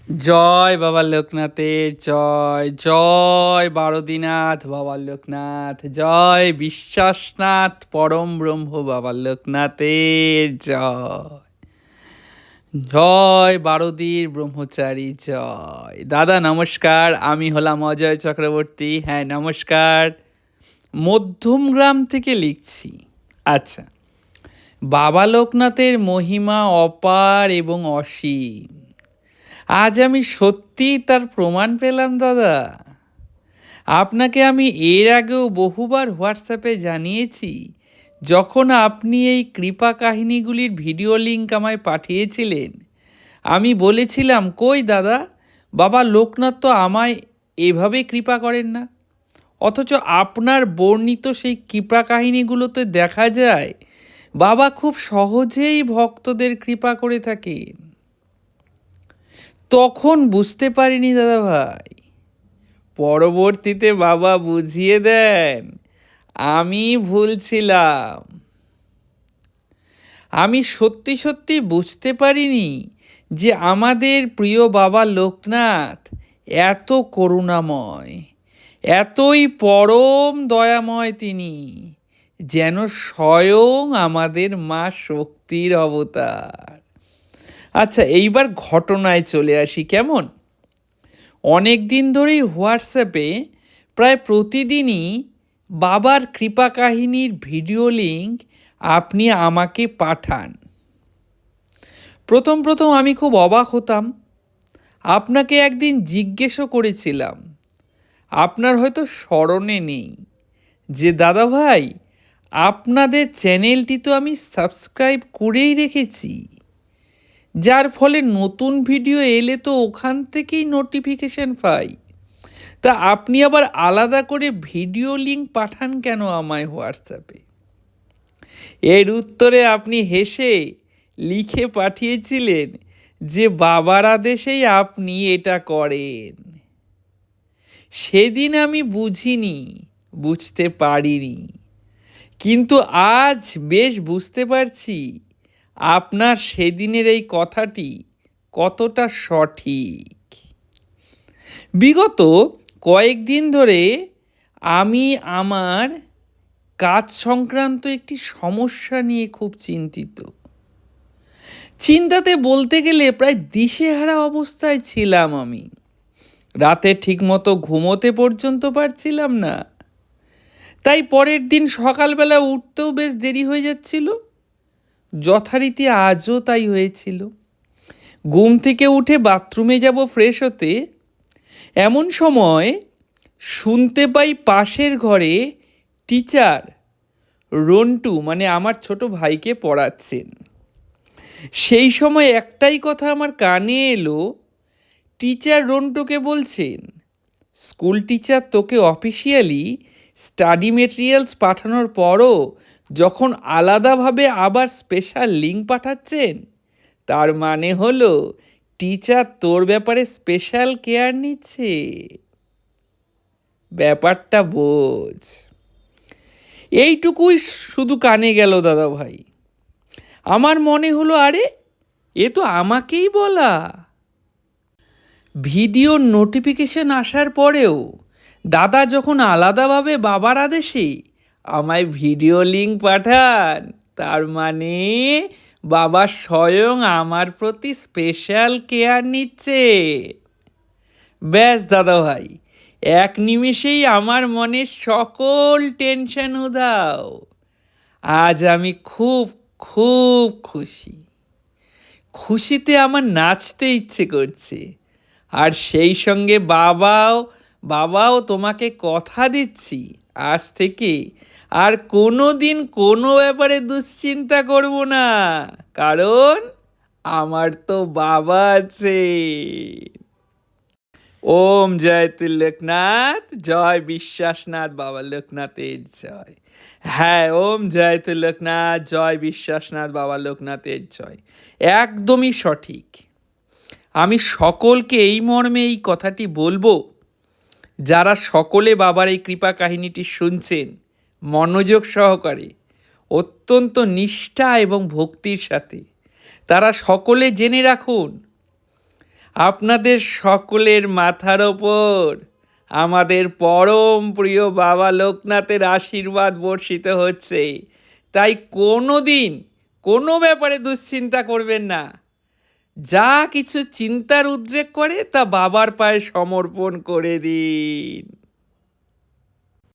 জয় বাবা লোকনাথের জয়, জয় বারোদিনাথ বাবা লোকনাথ, জয় বিশ্বাসনাথ পরম ব্রহ্ম বাবা লোকনাথের জয়, জয় বারোদির ব্রহ্মচারী জয়। দাদা নমস্কার, আমি হলাম অজয় চক্রবর্তী। হ্যাঁ নমস্কার, মধ্যমগ্রাম থেকে লিখছি। আচ্ছা, বাবা লোকনাথের মহিমা অপার এবং অসীম। আজ আমি সত্যি তার প্রমাণ পেলাম দাদা। আপনাকে আমি এর আগেও বহুবার হোয়াটসঅ্যাপে জানিয়েছি, যখন আপনি এই কৃপা কাহিনীগুলির ভিডিও লিঙ্ক আমায় পাঠিয়েছিলেন। আমি বলেছিলাম, কই দাদা, বাবা লোকনাথ তো আমায় এভাবে কৃপা করেন না। অথচ আপনার বর্ণিত সেই কৃপা কাহিনীগুলোতে দেখা যায় বাবা খুব সহজেই ভক্তদের কৃপা করে থাকেন। তখন বুঝতে পারিনি দাদা ভাই, পরবর্তীতে বাবা বুঝিয়ে দেন আমি ভুল ছিলাম। আমি সত্যি সত্যি বুঝতে পারিনি যে আমাদের প্রিয় বাবা লোকনাথ এত করুণাময়, এতই পরম দয়াময় তিনি, যেন স্বয়ং আমাদের মা শক্তির অবতার। আচ্ছা, এইবার ঘটনায় চলে আসি কেমন। অনেক দিন ধরেই হোয়াটসঅ্যাপে প্রায় প্রতিদিনই বাবার কৃপা কাহিনীর ভিডিও লিঙ্ক আপনি আমাকে পাঠান। প্রথম প্রথম আমি খুব অবাক হতাম। আপনাকে একদিন জিজ্ঞেসও করেছিলাম, আপনার হয়তো স্মরণে নেই, যে দাদা ভাই, আপনাদের চ্যানেলটি তো আমি সাবস্ক্রাইব করেই রেখেছি, যার ফলে নতুন ভিডিও এলে তো ওখান থেকেই নোটিফিকেশন পাই, তা আপনি আবার আলাদা করে ভিডিও লিঙ্ক পাঠান কেন আমায় হোয়াটসঅ্যাপে? এর উত্তরে আপনি হেসে লিখে পাঠিয়েছিলেন যে বাবার আদেশেই আপনি এটা করেন। সেদিন আমি বুঝিনি, বুঝতে পারিনি, কিন্তু আজ বেশ বুঝতে পারছি আপনার সেদিনের এই কথাটি কতটা সঠিক। বিগত কয়েকদিন ধরে আমি আমার কাজ সংক্রান্ত একটি সমস্যা নিয়ে খুব চিন্তিত। চিন্তাতে বলতে গেলে প্রায় দিশেহারা অবস্থায় ছিলাম আমি। রাতে ঠিকমতো ঘুমোতে পর্যন্ত পারছিলাম না। তাই পরের দিন সকালবেলা উঠতেও বেশ দেরি হয়ে যাচ্ছিল। যথারীতি আজও তাই হয়েছিল। ঘুম থেকে উঠে বাথরুমে যাব ফ্রেশ হতে, এমন সময় শুনতে পাই পাশের ঘরে টিচার রন্টু, মানে আমার ছোট ভাইকে পড়াচ্ছেন। সেই সময় একটাই কথা আমার কানে এলো। টিচার রন্টুকে বলছেন, স্কুল টিচার তোকে অফিসিয়ালি স্টাডি মেটেরিয়ালস পাঠানোর পরও যখন আলাদাভাবে আবার স্পেশাল লিঙ্ক পাঠাচ্ছেন, তার মানে হলো টিচার তোর ব্যাপারে স্পেশাল কেয়ার নিচ্ছে। ব্যাপারটা বোঝ। এইটুকুই শুধু কানে গেল দাদা ভাই। আমার মনে হলো, আরে এ তো আমাকেই বলা। ভিডিওর নোটিফিকেশন আসার পরেও দাদা যখন আলাদাভাবে বাবার আদেশে আমায় ভিডিও লিঙ্ক পাঠান, তার মানে বাবা স্বয়ং আমার প্রতি স্পেশাল কেয়ার নিচ্ছে। ব্যাস দাদা ভাই, এক নিমেষেই আমার মনের সকল টেনশন উধাও। আজ আমি খুব খুব খুশি। খুশিতে আমার নাচতে ইচ্ছে করছে। আর সেই সঙ্গে বাবাও তোমাকে কথা দিচ্ছি, আজ থেকে আর কোনো দিন কোনো ব্যাপারে দুশ্চিন্তা করব না, কারণ আমার তো বাবা আছে। ওম জয় লোকনাথ, জয় বিশ্বাসনাথ বাবা লোকনাথের জয়। হ্যাঁ, ওম জয় লোকনাথ, জয় বিশ্বাসনাথ বাবা লোকনাথের জয়। একদমই সঠিক। আমি সকলকে এই মর্মে এই কথাটি বলবো, যারা সকলে বাবার এই কৃপা কাহিনীটি শুনছেন মনোযোগ সহকারে, অত্যন্ত নিষ্ঠা এবং ভক্তির সাথে, তারা সকলে জেনে রাখুন, আপনাদের সকলের মাথার ওপর আমাদের পরম প্রিয় বাবা লোকনাথের আশীর্বাদ বর্ষিত হচ্ছে। তাই কোনো দিন কোনো ব্যাপারে দুশ্চিন্তা করবেন না। যা কিছু চিন্তার উদ্রেক করে তা বাবার পায়ে সমর্পণ করে দিন।